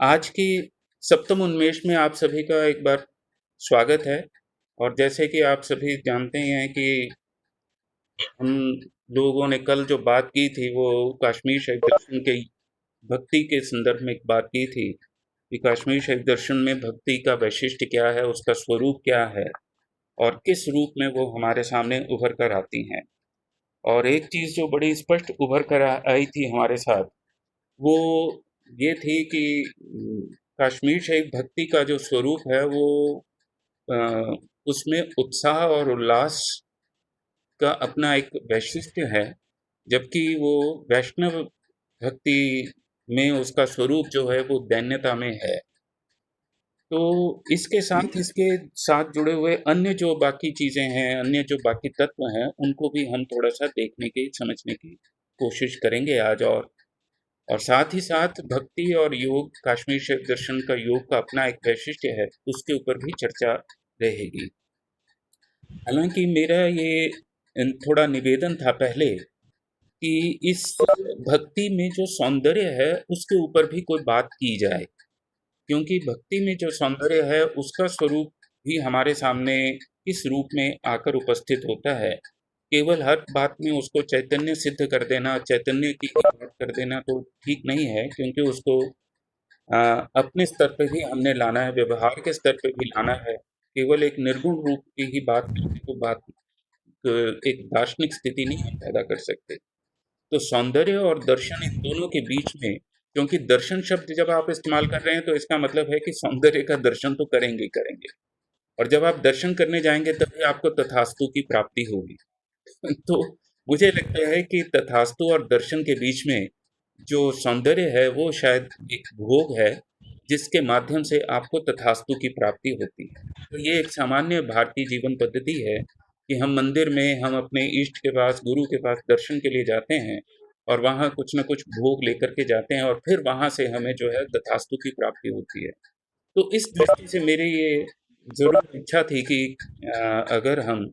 आज की सप्तम उन्मेष में आप सभी का एक बार स्वागत है। और जैसे कि आप सभी जानते ही हैं कि हम लोगों ने कल जो बात की थी वो कश्मीर शैव दर्शन के भक्ति के संदर्भ में एक बात की थी कि कश्मीर शैव दर्शन में भक्ति का वैशिष्ट्य क्या है, उसका स्वरूप क्या है और किस रूप में वो हमारे सामने उभर कर आती हैं। और एक चीज़ जो बड़ी स्पष्ट उभर कर आई थी हमारे साथ, वो ये थी कि कश्मीर शैव भक्ति का जो स्वरूप है वो अ, उसमें उत्साह और उल्लास का अपना एक वैशिष्ट्य है, जबकि वो वैष्णव भक्ति में उसका स्वरूप जो है वो दैन्यता में है। तो इसके साथ जुड़े हुए अन्य जो बाकी चीज़ें हैं, अन्य जो बाकी तत्व हैं, उनको भी हम थोड़ा-सा देखने की, समझने की कोशिश करेंगे आज। और साथ ही साथ भक्ति और योग, कश्मीर शैव दर्शन का योग का अपना एक वैशिष्ट्य है, उसके ऊपर भी चर्चा रहेगी। हालाँकि मेरा ये थोड़ा निवेदन था पहले कि इस भक्ति में जो सौंदर्य है, उसके ऊपर भी कोई बात की जाए। क्योंकि भक्ति में जो सौंदर्य है, उसका स्वरूप भी हमारे सामने इस रूप में आकर उपस्थित होता है। केवल हर बात में उसको चैतन्य सिद्ध कर देना, चैतन्य की ही बात कर देना तो ठीक नहीं है, क्योंकि उसको अपने स्तर पे भी हमने लाना है, व्यवहार के स्तर पे भी लाना है। केवल एक निर्गुण रूप की ही बात करके तो बात एक दार्शनिक स्थिति नहीं हम पैदा कर सकते। तो सौंदर्य और दर्शन इन दोनों के बीच में, क्योंकि दर्शन शब्द जब आप इस्तेमाल कर रहे हैं तो इसका मतलब है कि सौंदर्य का दर्शन तो करेंगे ही करेंगे। और जब आप दर्शन करने जाएँगे तभी आपको तथास्तु की प्राप्ति होगी। तो मुझे लगता है कि तथास्तु और दर्शन के बीच में जो सौंदर्य है वो शायद एक भोग है, जिसके माध्यम से आपको तथास्तु की प्राप्ति होती है। तो ये एक सामान्य भारतीय जीवन पद्धति है कि हम मंदिर में, हम अपने इष्ट के पास, गुरु के पास दर्शन के लिए जाते हैं और वहाँ कुछ न कुछ भोग लेकर के जाते हैं और फिर वहाँ से हमें जो है तथास्तु की प्राप्ति होती है। तो इस दृष्टि से मेरी ये ज़रूर इच्छा थी कि अगर हम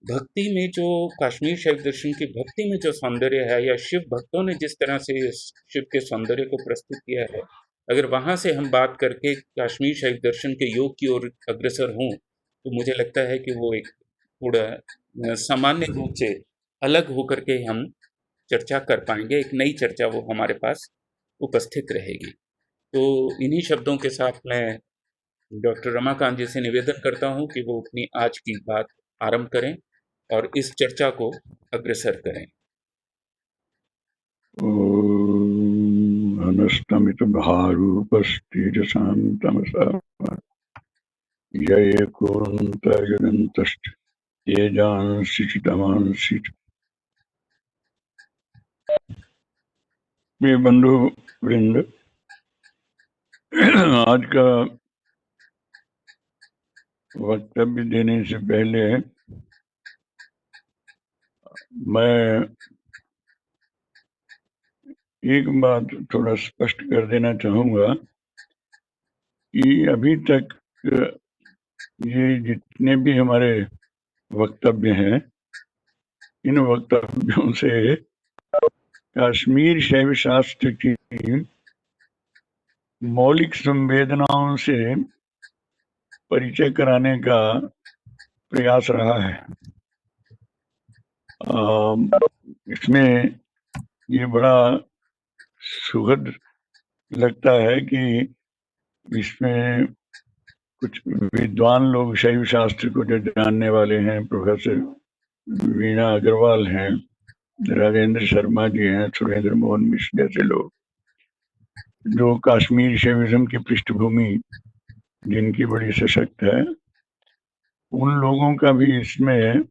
भक्ति में जो कश्मीर शैव दर्शन की भक्ति में जो सौंदर्य है, या शिव भक्तों ने जिस तरह से शिव के सौंदर्य को प्रस्तुत किया है, अगर वहाँ से हम बात करके कश्मीर शैव दर्शन के योग की ओर अग्रसर हों, तो मुझे लगता है कि वो एक थोड़ा सामान्य रूप से अलग होकर के हम चर्चा कर पाएंगे, एक नई चर्चा वो हमारे पास उपस्थित रहेगी। तो इन्हीं शब्दों के साथ मैं डॉक्टर रमाकांत जी से निवेदन करता हूँ कि वो अपनी आज की बात आरंभ करें और इस चर्चा को अग्रसर करें। अनस्तमित भारूपस्तेजसान्तमसा जय कुरुन्तयदन्तश्च तेजांसि चितमांसि। प्रिय बंधु वृंद, आज का वक्तव्य देने से पहले मैं एक बात थोड़ा स्पष्ट कर देना चाहूँगा कि अभी तक ये जितने भी हमारे वक्तव्य हैं, इन वक्तव्यों से कश्मीर शैव शास्त्र की मौलिक संवेदनाओं से परिचय कराने का प्रयास रहा है। इसमें ये बड़ा सुखद लगता है कि इसमें कुछ विद्वान लोग शैव शास्त्र को जो जानने वाले हैं, प्रोफेसर वीणा अग्रवाल हैं, राजेंद्र शर्मा जी हैं, सुरेंद्र मोहन मिश्र जैसे लोग, जो कश्मीर शैविज्म की पृष्ठभूमि जिनकी बड़ी सशक्त है, उन लोगों का भी इसमें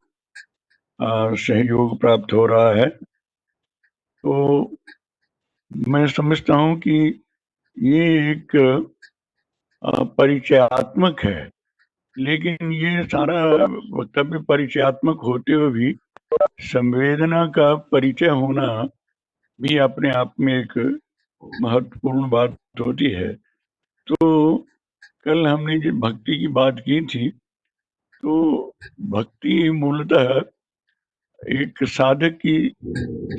सहयोग प्राप्त हो रहा है। तो मैं समझता हूँ कि ये एक परिचयात्मक है, लेकिन ये सारा वक्तव्य परिचयात्मक होते हुए भी संवेदना का परिचय होना भी अपने आप में एक महत्वपूर्ण बात होती है। तो कल हमने जो भक्ति की बात की थी, तो भक्ति मूलतः एक साधक की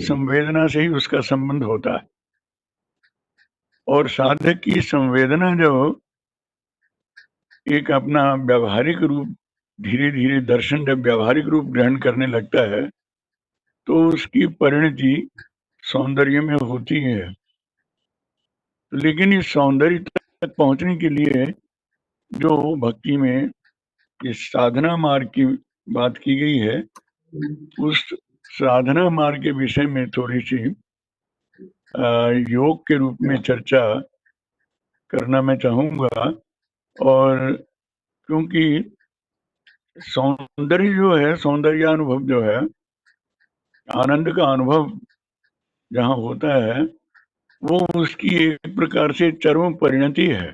संवेदना से ही उसका संबंध होता है। और साधक की संवेदना जो एक अपना व्यावहारिक रूप, धीरे धीरे दर्शन जब व्यावहारिक रूप ग्रहण करने लगता है तो उसकी परिणति सौंदर्य में होती है। लेकिन इस सौंदर्य तक पहुंचने के लिए जो भक्ति में इस साधना मार्ग की बात की गई है, उस साधना मार्ग के विषय में थोड़ी सी योग के रूप में चर्चा करना मैं चाहूंगा। और क्योंकि सौंदर्य जो है, सौंदर्यानुभव जो है, आनंद का अनुभव जहाँ होता है वो उसकी एक प्रकार से चरम परिणति है।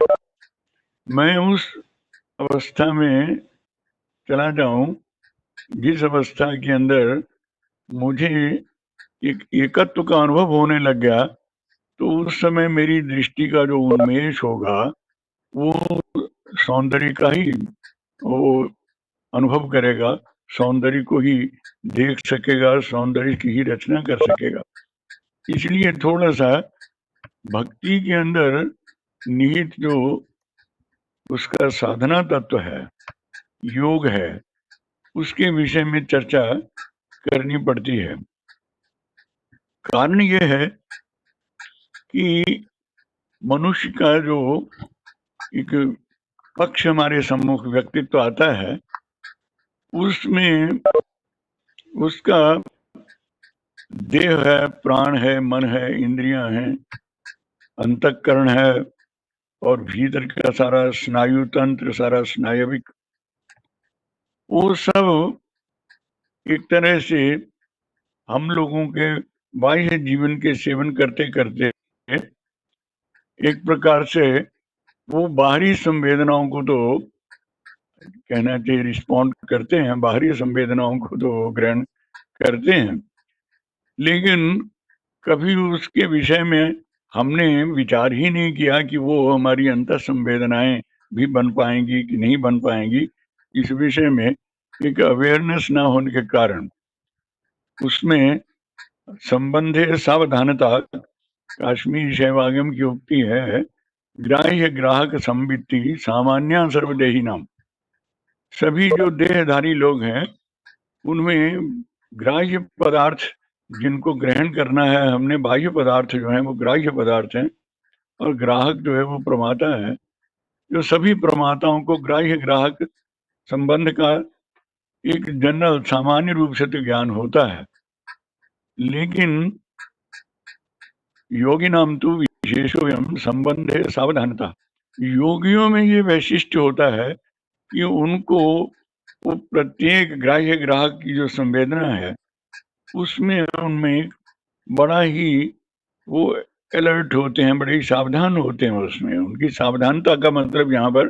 मैं उस अवस्था में चला जाऊं जिस अवस्था के अंदर मुझे एक एकत्व का अनुभव होने लग गया, तो उस समय मेरी दृष्टि का जो उन्मेष होगा वो सौंदर्य का ही वो अनुभव करेगा, सौंदर्य को ही देख सकेगा, सौंदर्य की ही रचना कर सकेगा। इसलिए थोड़ा सा भक्ति के अंदर निहित जो उसका साधना तत्व है, योग है, उसके विषय में चर्चा करनी पड़ती है। कारण यह है कि मनुष्य का जो एक पक्ष हमारे सम्मुख व्यक्तित्व आता है, उसमें उसका देह है, प्राण है, मन है, इंद्रियां हैं, अंतःकरण है और भीतर का सारा स्नायु तंत्र, सारा स्नायविक, वो सब एक तरह से हम लोगों के बाह्य जीवन के सेवन करते करते एक प्रकार से वो बाहरी संवेदनाओं को तो कहना चाहिए रिस्पॉन्ड करते हैं, बाहरी संवेदनाओं को तो ग्रहण करते हैं, लेकिन कभी उसके विषय में हमने विचार ही नहीं किया कि वो हमारी अंतर संवेदनाएं भी बन पाएंगी कि नहीं बन पाएंगी। इस विषय में एक अवेयरनेस ना होने के कारण उसमें संबंधे सावधानता, काश्मीरी शैवागम की उक्ति है, ग्राह्य ग्राहक संवित्ति सामान्य सर्वदेही नाम। सभी जो देहधारी लोग हैं उनमें ग्राह्य पदार्थ जिनको ग्रहण करना है हमने, बाह्य पदार्थ जो है वो ग्राह्य पदार्थ हैं, और ग्राहक जो है वो प्रमाता है। जो सभी प्रमाताओं को ग्राह्य ग्राहक संबंध का एक जनरल सामान्य रूप से तो ज्ञान होता है, लेकिन योगी नाम तो विशेषोयम संबंधे सावधानता। योगियों में ये वैशिष्ट्य होता है कि उनको वो प्रत्येक ग्राह्य ग्राहक की जो संवेदना है उसमें उनमें बड़ा ही वो अलर्ट होते हैं, बड़े ही सावधान होते हैं उसमें। उनकी सावधानता का मतलब यहाँ पर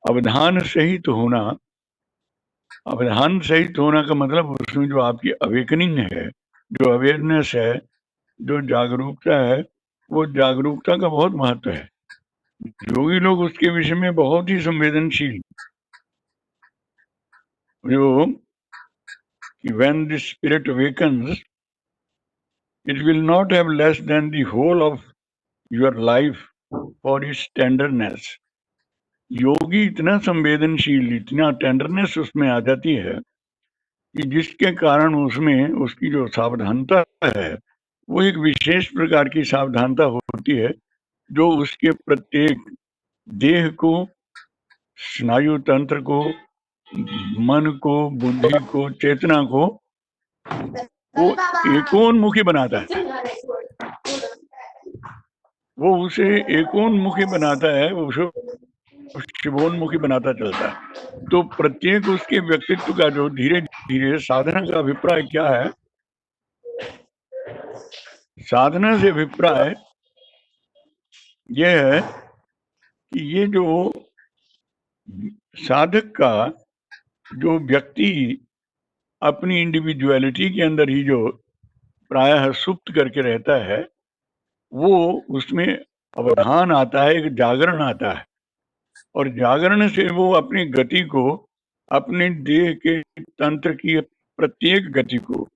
अवधान सहित होना। अवधान सहित होना का मतलब उसमें जो आपकी अवेकनिंग है, जो अवेयरनेस है, जो जागरूकता है, वो जागरूकता का बहुत महत्व है। योगी लोग उसके विषय में बहुत ही संवेदनशील, जो when the spirit awakens it will not have less than the whole of your life for its tenderness। योगी इतना संवेदनशील, इतना टेंडरनेस उसमें आ जाती है कि जिसके कारण उसमें उसकी जो सावधानता है वो एक विशेष प्रकार की सावधानता होती है, जो उसके प्रत्येक देह को, स्नायु तंत्र को, मन को, बुद्धि को, चेतना को वो एकोन्मुखी बनाता है। वो उसे एकोन्मुखी बनाता है, उसे शिवोन्मुखी बनाता चलता है। तो प्रत्येक उसके व्यक्तित्व का जो धीरे धीरे साधना का अभिप्राय क्या है, साधना से अभिप्राय यह है कि ये जो साधक का जो व्यक्ति अपनी इंडिविजुअलिटी के अंदर ही जो प्रायः सुप्त करके रहता है, वो उसमें अवधान आता है, एक जागरण आता है, और जागरण से वो अपनी गति को, अपने देह के तंत्र की प्रत्येक गति को,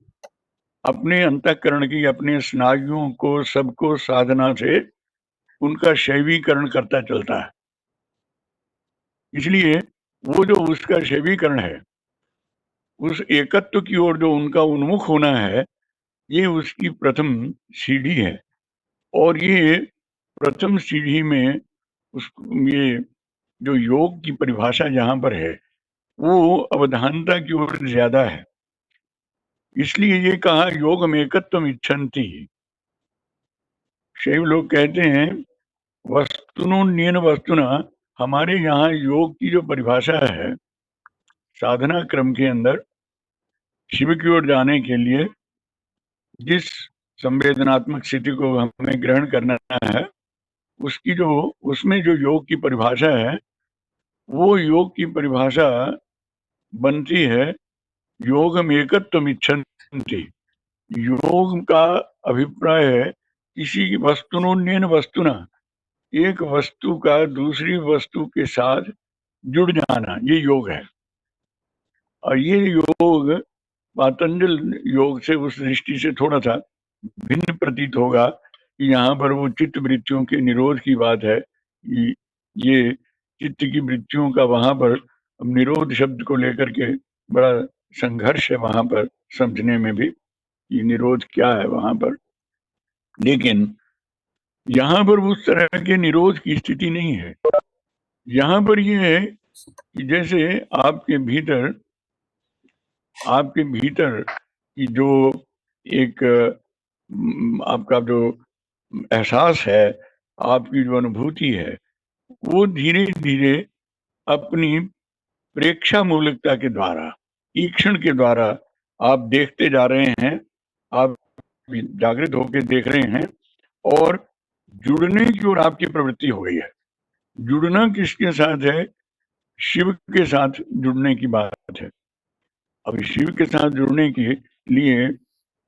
अपने अंतःकरण की, अपने स्नायुओं को, सबको साधना से उनका शैवीकरण करता चलता है। इसलिए वो जो उसका शैवीकरण है, उस एकत्व की ओर जो उनका उन्मुख होना है, ये उसकी प्रथम सीढ़ी है। और ये प्रथम सीढ़ी में उस ये जो योग की परिभाषा जहाँ पर है, वो अवधानता की ओर ज्यादा है। इसलिए ये कहा योग एकत्वम इच्छन्ति। शैव लोग कहते हैं वस्तुनोन्यन वस्तुना, हमारे यहाँ योग की जो परिभाषा है, साधना क्रम के अंदर शिव की ओर जाने के लिए जिस संवेदनात्मक स्थिति को हमें ग्रहण करना है, उसकी जो उसमें जो योग की परिभाषा है, वो योग की परिभाषा बनती है योगम एकत्वम इच्छन्ति। योग का अभिप्राय है किसी वस्तुनोन्यन वस्तुना, एक वस्तु का दूसरी वस्तु के साथ जुड़ जाना, ये योग है। और ये योग पातंजल योग से उस दृष्टि से थोड़ा सा भिन्न प्रतीत होगा कि यहाँ पर वो चित्त वृत्तियों के निरोध की बात है कि ये चित्त की वृत्तियों का वहां पर निरोध शब्द को लेकर के बड़ा संघर्ष है वहां पर समझने में भी कि निरोध क्या है वहां पर। लेकिन यहाँ पर उस तरह के निरोध की स्थिति नहीं है। यहाँ पर ये है कि जैसे आपके भीतर की जो एक आपका जो एहसास है, आपकी जो अनुभूति है, वो धीरे धीरे अपनी प्रेक्षा मूलकता के द्वारा, ईक्षण के द्वारा आप देखते जा रहे हैं, आप जागृत होकर देख रहे हैं, और जुड़ने की ओर आपकी प्रवृत्ति हो गई है। जुड़ना किसके साथ है? शिव के साथ जुड़ने की बात है। अब शिव के साथ जुड़ने के लिए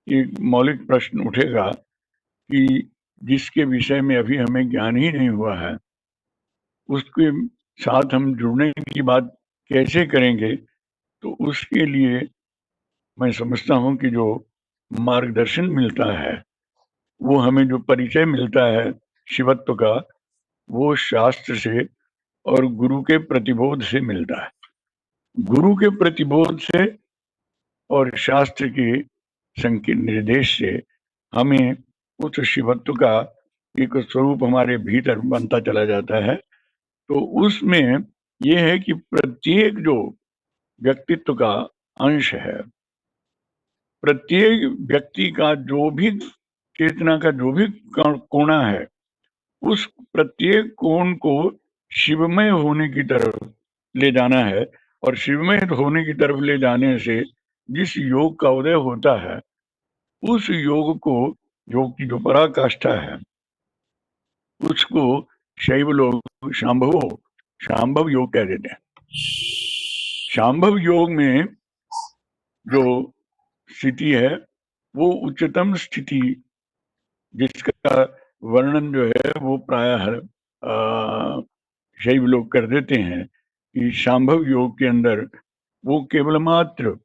एक मौलिक प्रश्न उठेगा कि जिसके विषय में अभी हमें ज्ञान ही नहीं हुआ है, उसके साथ हम जुड़ने की बात कैसे करेंगे? तो उसके लिए मैं समझता हूँ कि जो मार्गदर्शन मिलता है, वो हमें जो परिचय मिलता है शिवत्व का, वो शास्त्र से और गुरु के प्रतिबोध से मिलता है। गुरु के प्रतिबोध से और शास्त्र के संकेत निर्देश से हमें उस शिवत्व का एक स्वरूप हमारे भीतर बनता चला जाता है। तो उसमें यह है कि प्रत्येक जो व्यक्तित्व का अंश है, प्रत्येक व्यक्ति का जो भी चेतना का जो भी कोना है, उस प्रत्येक कोण को शिवमय होने की तरफ ले जाना है। और शिवमय होने की तरफ ले जाने से जिस योग का उदय होता है, उस योग को, योग की जो पराकाष्ठा है, उसको शैव लोग शांभव योग कह देते हैं। शांभव योग में जो स्थिति है, वो उच्चतम स्थिति जिसका वर्णन जो है वो प्रायः शैव लोग कर देते हैं कि शांभव योग के अंदर वो केवल मात्र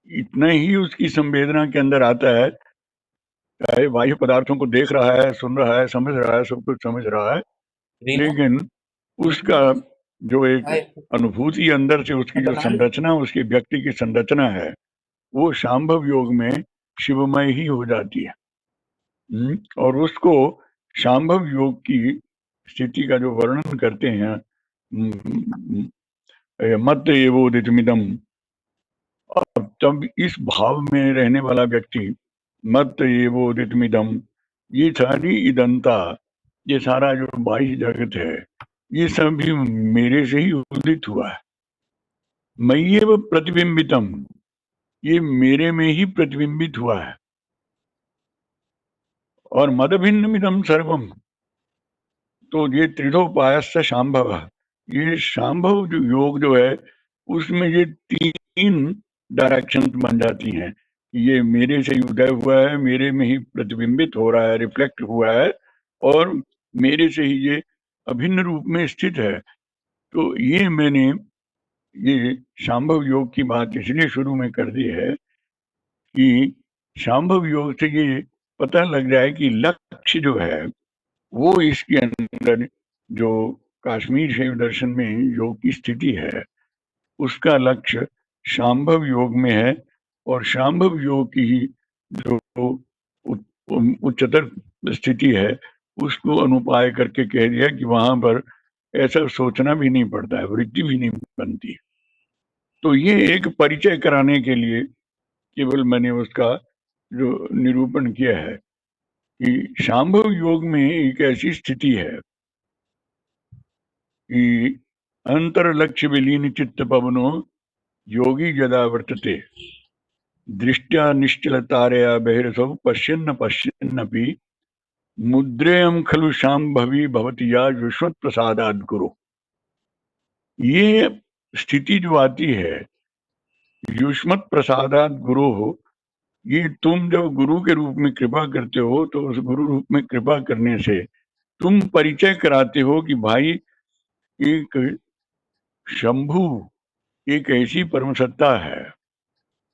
इतना ही उसकी संवेदना के अंदर आता है, चाहे बाह्य पदार्थों को देख रहा है, सुन रहा है, समझ रहा है, सब कुछ समझ रहा है, लेकिन उसका जो एक अनुभूति अंदर से, उसकी जो संरचना, उसकी व्यक्ति की संरचना है, वो शांभव योग में शिवमय ही हो जाती है। और उसको शांभव योग की स्थिति का जो वर्णन करते हैं, मत एवोदितमिदम, और तब इस भाव में रहने वाला व्यक्ति, मत एवोदितमिदम, ये सारी इदंता, ये सारा जो बाह्य जगत है, ये सब भी मेरे से ही उदित हुआ है। मय्येव प्रतिबिंबितम, ये मेरे में ही प्रतिबिंबित हुआ है। और मदभिन्नमिदम सर्वम, तो ये त्रिधोपायस्य शांभव, ये शांभव जो योग जो है, उसमें ये तीन डायरेक्शन बन जाती हैं। ये मेरे से ही उदय हुआ है, मेरे में ही प्रतिबिंबित हो रहा है, रिफ्लेक्ट हुआ है, और मेरे से ही ये अभिन्न रूप में स्थित है। तो ये मैंने ये शांभव योग की बात इसलिए शुरू में कर दी है कि शांभव योग से ये पता लग जाए कि लक्ष्य जो है वो इसके अंदर जो काश्मीर शैव दर्शन में योग की स्थिति है, उसका लक्ष्य शांभव योग में है। और शांभव योग की जो उच्चतर स्थिति है, उसको अनुपाय करके कह दिया कि वहां पर ऐसा सोचना भी नहीं पड़ता है, वृत्ति भी नहीं बनती। तो ये एक परिचय कराने के लिए केवल मैंने उसका जो निरूपण किया है कि शांभव योग में एक ऐसी स्थिति है कि अंतर लक्ष्य विलीन चित्त पवनो योगी यदा वर्तते दृष्ट्या निश्चल तारया बहिर्सौ पश्यन्न पश्यन्नपि मुद्रेयं खलु शांभवी भवति या युष्मत् प्रसादाद गुरु। ये स्थिति जो आती है युष्मत् प्रसादाद गुरु हो, ये तुम जब गुरु के रूप में कृपा करते हो तो उस गुरु रूप में कृपा करने से तुम परिचय कराते हो कि भाई एक शंभु एक ऐसी परम सत्ता है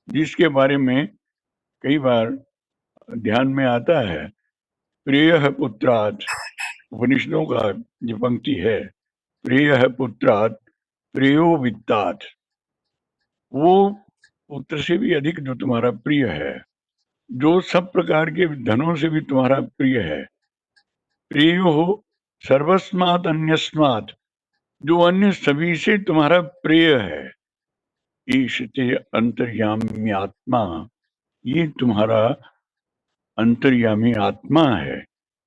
जिसके बारे में कई बार ध्यान में आता है। प्रिय पुत्रात्, उपनिषदों का जो पंक्ति है, प्रिय पुत्रात् प्रियो वित्तात्, वो पुत्र से भी अधिक जो तुम्हारा प्रिय है, जो सब प्रकार के धनों से भी तुम्हारा प्रिय है। प्रियो हो सर्वस्मात् अन्यस्मात्, जो अन्य सभी से तुम्हारा प्रिय है। ईशते अंतर्यामी आत्मा, ये तुम्हारा अंतर्यामी आत्मा है।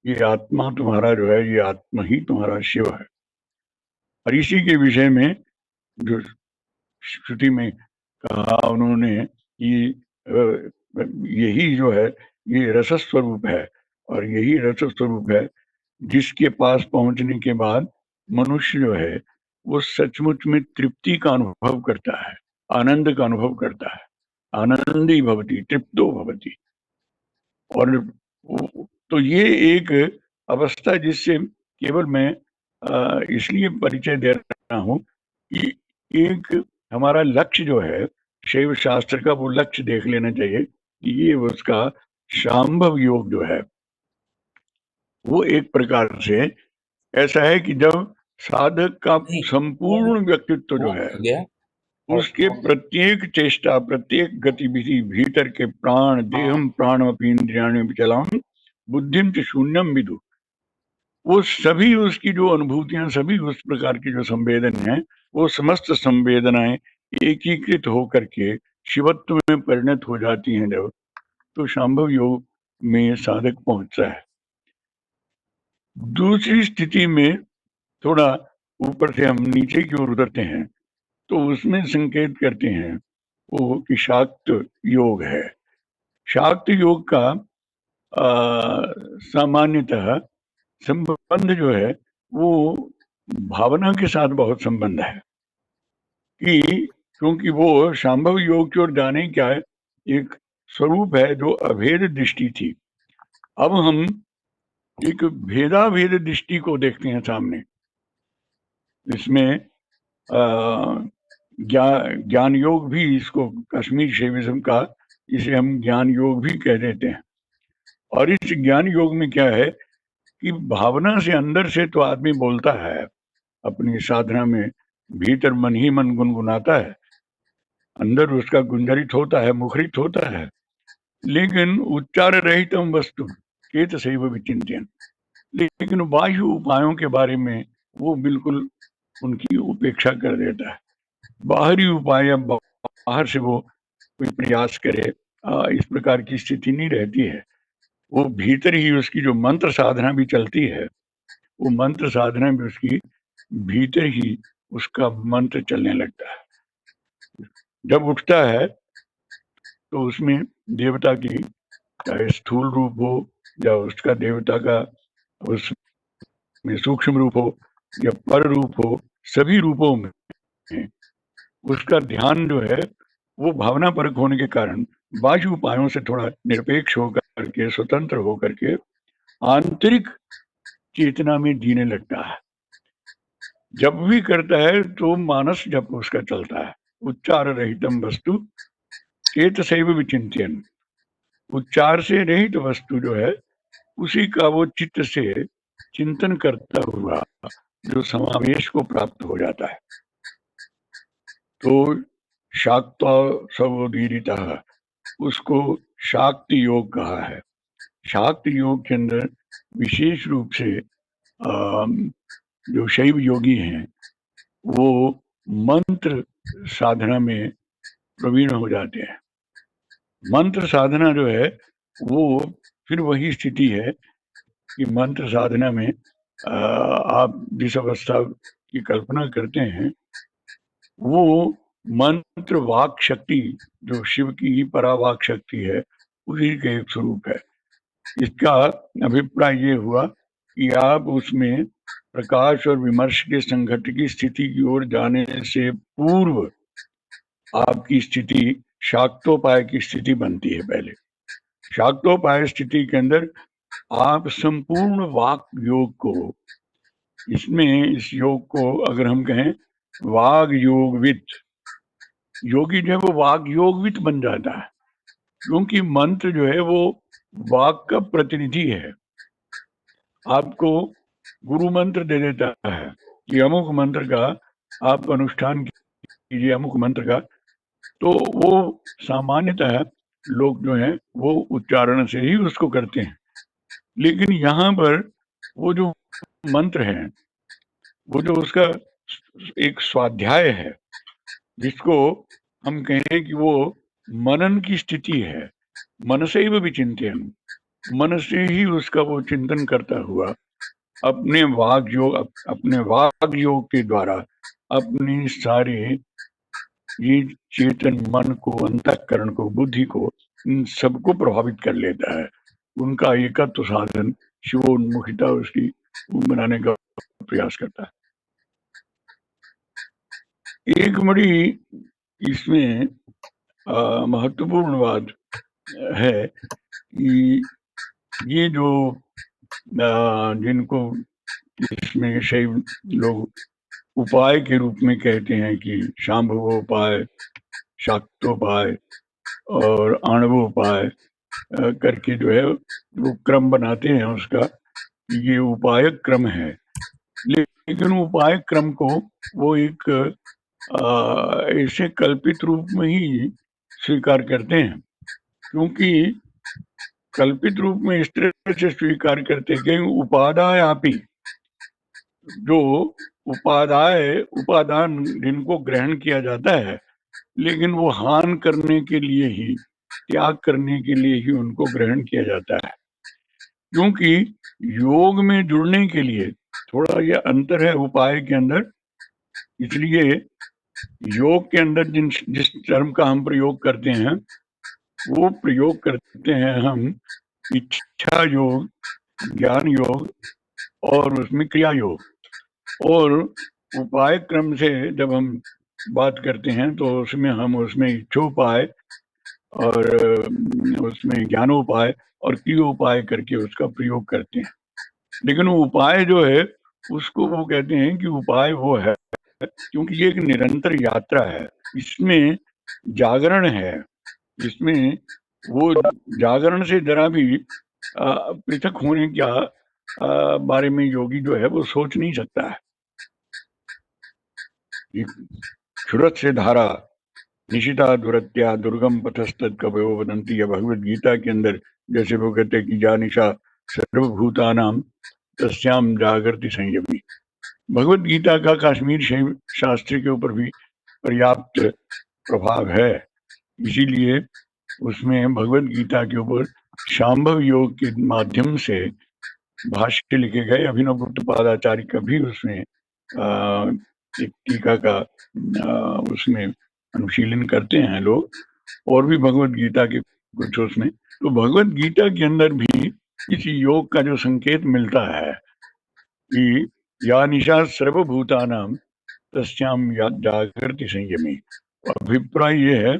ये आत्मा तुम्हारा जो है, ये आत्मा ही तुम्हारा शिव है। और इसी के विषय में जो श्रुति में कहा उन्होंने कि यही जो है ये रस स्वरूप है, और यही रस स्वरूप है जिसके पास पहुंचने के बाद मनुष्य जो है वो सचमुच में तृप्ति का अनुभव करता है, आनंद का अनुभव करता है। आनंदी भवति तृप्तो भवति। और तो ये एक अवस्था जिससे केवल मैं इसलिए परिचय दे रहा हूं कि एक हमारा लक्ष्य जो है शैव शास्त्र का, वो लक्ष्य देख लेना चाहिए कि ये उसका शांभव योग जो है वो एक प्रकार से ऐसा है कि जब साधक का संपूर्ण व्यक्तित्व जो है उसके प्रत्येक चेष्टा, प्रत्येक गतिविधि, भीतर के प्राण, देहम प्राणमपि इंद्रियाणि विचलाम बुद्धिम च शून्यम विदु, वो सभी उसकी जो अनुभूतियां, सभी उस प्रकार की जो संवेदन है, वो समस्त संवेदनाएं एकीकृत होकर के शिवत्व में परिणत हो जाती हैं जब, तो शांभव योग में साधक पहुंचता है। दूसरी स्थिति में थोड़ा ऊपर से हम नीचे की ओर उतरते हैं तो उसमें संकेत करते हैं वो कि शाक्त योग है। शाक्त योग का सामान्यतः संबंध जो है वो भावना के साथ बहुत संबंध है कि क्योंकि वो शांभव योग की ओर जाने क्या है, एक स्वरूप है जो अभेद दृष्टि थी। अब हम एक भेदाभेद दृष्टि को देखते हैं सामने। इसमें ज्ञान योग भी, इसको कश्मीर शैविज्म का, इसे हम ज्ञान योग भी कह देते हैं। और इस ज्ञान योग में क्या है कि भावना से अंदर से तो आदमी बोलता है अपनी साधना में, भीतर मन ही मन गुनगुनाता है, अंदर उसका गुंजरित होता है, मुखरित होता है, लेकिन उच्चार रहितम वस्तु केत सैव विचिंतन, लेकिन बाह्य उपायों के बारे में वो बिल्कुल उनकी उपेक्षा कर देता है। बाहरी उपाय, बाहर से वो कोई प्रयास करे, इस प्रकार की स्थिति नहीं रहती है। वो भीतर ही उसकी जो मंत्र साधना भी चलती है, वो मंत्र साधना भी उसकी भीतर ही उसका मंत्र चलने लगता है। जब उठता है तो उसमें देवता की, चाहे स्थूल रूप हो या उसका देवता का उसमें सूक्ष्म रूप हो या पर रूप हो, सभी रूपों में उसका ध्यान जो है वो भावना परक होने के कारण बाह्य उपायों से थोड़ा निरपेक्ष होकर के, स्वतंत्र होकर के आंतरिक चेतना में जीने लगता है। जब भी करता है तो मानस जब उसका चलता है, उच्चार रहितम वस्तु केत सैव विचिंतन, उच्चार से रहित वस्तु जो है उसी का वो चित्त से चिंतन करता हुआ जो समावेश को प्राप्त हो जाता है, तो शाक्ता सवोदीरितः उसको शाक्ति योग कहा है। शाक्ति योग के अंदर विशेष रूप से जो शैव योगी हैं वो मंत्र साधना में प्रवीण हो जाते हैं। मंत्र साधना जो है वो फिर वही स्थिति है कि मंत्र साधना में आप जिस अवस्था की कल्पना करते हैं वो मंत्र वाक शक्ति जो शिव की ही परावाक शक्ति है उसी के एक स्वरूप है। इसका अभिप्राय ये हुआ कि आप उसमें प्रकाश और विमर्श के संघट की स्थिति की ओर जाने से पूर्व आपकी स्थिति शाक्तोपाय की स्थिति बनती है। पहले शाक्तोपाय स्थिति के अंदर आप संपूर्ण वाक योग को, इसमें इस योग को अगर हम कहें वाग योगवित, योगी जो है वो वाग योगवित बन जाता है, क्योंकि मंत्र जो है वो वाक का प्रतिनिधि है। आपको गुरु मंत्र दे देता है कि अमुक मंत्र का आप अनुष्ठान कीजिए, अमुक मंत्र का, तो वो सामान्यतः लोग जो हैं वो उच्चारण से ही उसको करते हैं। लेकिन यहाँ पर वो जो मंत्र है वो जो उसका एक स्वाध्याय है जिसको हम कहें कि वो मनन की स्थिति है, मनसैव विचिंतन, मन से ही उसका वो चिंतन करता हुआ अपने वाग योग के द्वारा अपनी सारे ये चेतन मन को, अंतःकरण को, बुद्धि को, इन सबको प्रभावित कर लेता है। उनका एकत्व साधन शिवोन्मुखिता उसकी बनाने का प्रयास करता है। एक बड़ी इसमें महत्वपूर्ण बात है कि ये जो जिनको इसमें शैव लोग उपाय के रूप में कहते हैं कि शांभवोपाय, शाक्तोपाय और आणवोपाय करके जो है वो क्रम बनाते हैं उसका, ये उपाय क्रम है। लेकिन उपाय क्रम को वो एक ऐसे कल्पित रूप में ही स्वीकार करते हैं, क्योंकि कल्पित रूप में इस तरह से स्वीकार करते हैं कि उपादायापि, जो उपादान जिनको ग्रहण किया जाता है लेकिन वो हान करने के लिए ही, त्याग करने के लिए ही उनको ग्रहण किया जाता है। क्योंकि योग में जुड़ने के लिए थोड़ा ये अंतर है उपाय के अंदर, इसलिए योग के अंदर जिस टर्म का हम प्रयोग करते हैं वो प्रयोग करते हैं हम इच्छा योग, ज्ञान योग और उसमें क्रिया योग। और उपाय क्रम से जब हम बात करते हैं तो उसमें इच्छोपाय और उसमें ज्ञानोपाय और क्रियोपाय करके उसका प्रयोग करते हैं। लेकिन वो उपाय जो है उसको वो कहते हैं कि उपाय वो है क्योंकि ये एक निरंतर यात्रा है, इसमें जागरण है, इसमें वो जागरण से जरा भी पृथक होने का बारे में योगी जो है वो सोच नहीं सकता है। क्षुरत से धारा निशिता दुरत्या दुर्गम पथस्तद कवयो वदंती, या भगवद गीता के अंदर जैसे वो कहते हैं कि जा निशा सर्वभूतानाम तस्याम जागृति संयमी। भगवद गीता का काश्मीर शैव शास्त्र के ऊपर भी पर्याप्त प्रभाव है, इसीलिए उसमें भगवद गीता के ऊपर शांभव योग के माध्यम से भाष्य लिखे गए। अभिनव गुप्त पादाचार्य का भी उसमें एक टीका का उसमें अनुशीलन करते हैं लोग, और भी भगवद गीता के कुछ उसमें, तो भगवद गीता के अंदर भी इस योग का जो संकेत मिलता है कि या निशा सर्वभूतानाम तस्याम जागृति संयमी। अभिप्राय ये है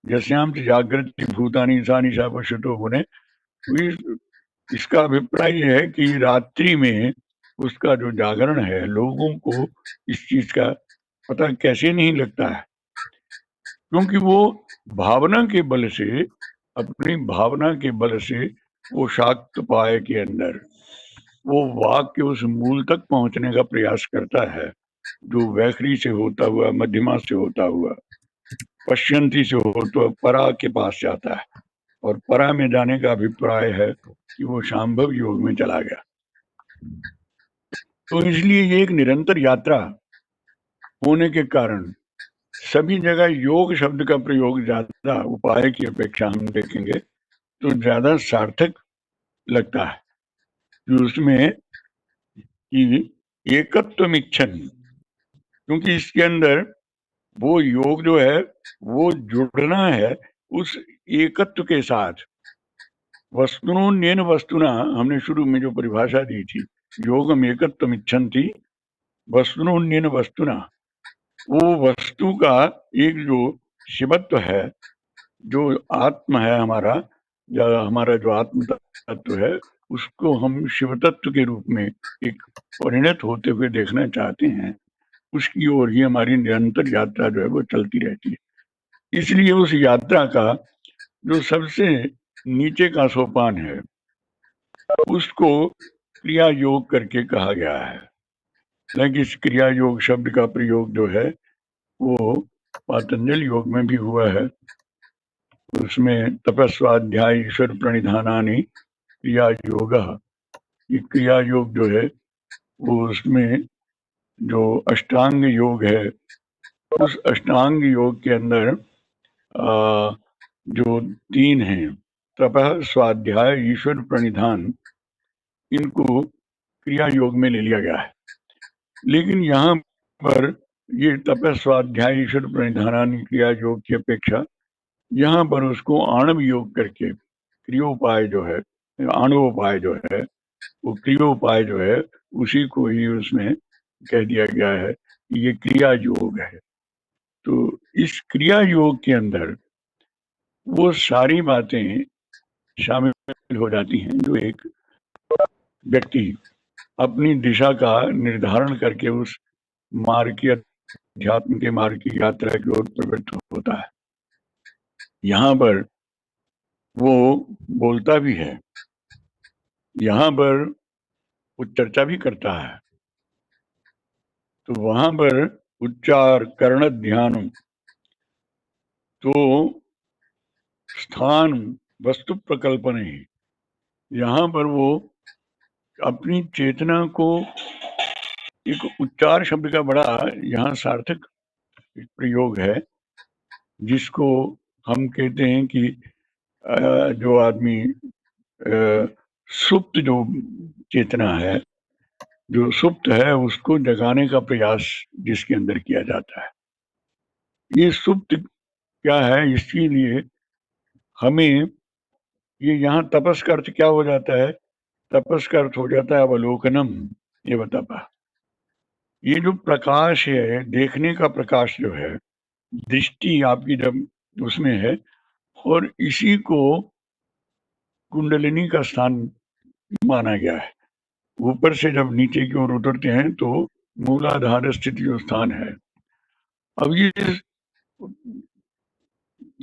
जस्याम जागृति भूतानी सा निशा पश्यतो गुणे, इसका अभिप्राय यह है कि रात्रि में उसका जो जागरण है, लोगों को इस चीज का पता कैसे नहीं लगता है, क्योंकि वो भावना के बल से, अपनी भावना के बल से वो शाक्तोपाय के अंदर वो वाक के उस मूल तक पहुंचने का प्रयास करता है, जो वैखरी से होता हुआ, मध्यमा से होता हुआ, पश्यंती से होता हुआ परा के पास जाता है, और परा में जाने का अभिप्राय है कि वो शांभव योग में चला गया। तो इसलिए ये एक निरंतर यात्रा होने के कारण सभी जगह योग शब्द का प्रयोग ज्यादा उपाय की अपेक्षा हम देखेंगे तो ज्यादा सार्थक लगता है, कि उसमें कि एकत्व इच्छन, क्योंकि इसके अंदर वो योग जो है वो जुड़ना है उस एकत्व के साथ। वस्तुनोन्येन वस्तुना, हमने शुरू में जो परिभाषा दी थी, योगम एकत्वम इच्छन्ति वस्तुनोन्येन वस्तुना, वो वस्तु का एक जो शिवत्व है, जो आत्म है हमारा, या हमारा जो आत्म तत्व है, उसको हम शिव तत्व के रूप में एक परिणत होते हुए देखना चाहते हैं। उसकी ओर ही हमारी निरंतर यात्रा जो है वो चलती रहती है। इसलिए उस यात्रा का जो सबसे नीचे का सोपान है उसको क्रिया योग करके कहा गया है। लेकिन इस क्रिया योग शब्द का प्रयोग जो है वो पातंजल योग में भी हुआ है। उसमें तपस्वाध्याय ईश्वर प्रणिधानानि क्रिया योग, ये क्रिया योग जो है वो उसमें जो अष्टांग योग है, उस अष्टांग योग के अंदर जो तीन हैं, तपः, स्वाध्याय, ईश्वर प्रणिधान, इनको क्रिया योग में ले लिया गया है। लेकिन यहाँ पर ये तपः, स्वाध्याय, ईश्वर प्रणिधानानि क्रिया योग की अपेक्षा यहाँ पर उसको आणव योग करके क्रियोपाय जो है, आणवोपाय जो है, वो क्रियोपाय जो है उसी को ही उसमें कह दिया गया है कि ये क्रिया योग है। तो इस क्रिया योग के अंदर वो सारी बातें शामिल हो जाती हैं जो एक व्यक्ति अपनी दिशा का निर्धारण करके उस मार्ग की, अध्यात्म के मार्ग की यात्रा की ओर प्रवृत्त होता है। यहाँ पर वो बोलता भी है, यहाँ पर वो चर्चा भी करता है। तो वहां पर उच्चार कर्ण ध्यान, तो स्थान वस्तु प्रकल्पन है। यहाँ पर वो अपनी चेतना को, एक उच्चार शब्द का बड़ा यहाँ सार्थक प्रयोग है, जिसको हम कहते हैं कि जो आदमी सुप्त जो चेतना है, जो सुप्त है, उसको जगाने का प्रयास जिसके अंदर किया जाता है। ये सुप्त क्या है, इसके लिए हमें ये यहाँ तपस का अर्थ क्या हो जाता है, तपस का अर्थ हो जाता है अवलोकनम एवं तपः। ये जो प्रकाश है, देखने का प्रकाश जो है, दृष्टि आपकी जब उसमें है, और इसी को कुंडलिनी का स्थान माना गया है। ऊपर से जब नीचे की ओर उतरते हैं तो मूलाधार स्थित जो स्थान है, अब ये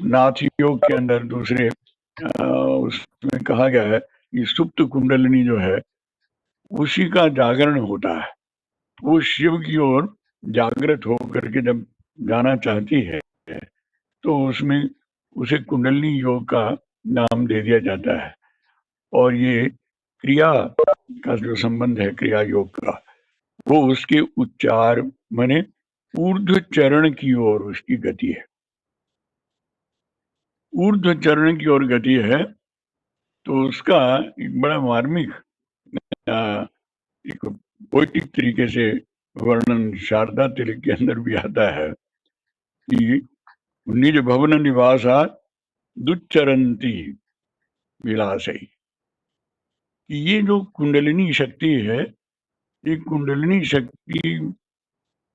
नाथ योग के अंदर दूसरे उसमें कहा गया है कि सुप्त कुंडलिनी जो है उसी का जागरण होता है। वो शिव की ओर जागृत होकर के जब जाना चाहती है तो उसमें उसे कुंडलिनी योग का नाम दे दिया जाता है। और ये क्रिया का जो संबंध है क्रिया योग का, वो उसके उच्चार माने ऊर्ध्व चरण की ओर उसकी गति है। ऊर्ध्व चरण की ओर गति है, तो उसका एक बड़ा मार्मिक एक पोइटिक तरीके से वर्णन शारदा तिलक के अंदर भी आता है कि निज भवन निवासा दुच्चरंती विलासई, कि ये जो कुंडलिनी शक्ति है, ये कुंडलिनी शक्ति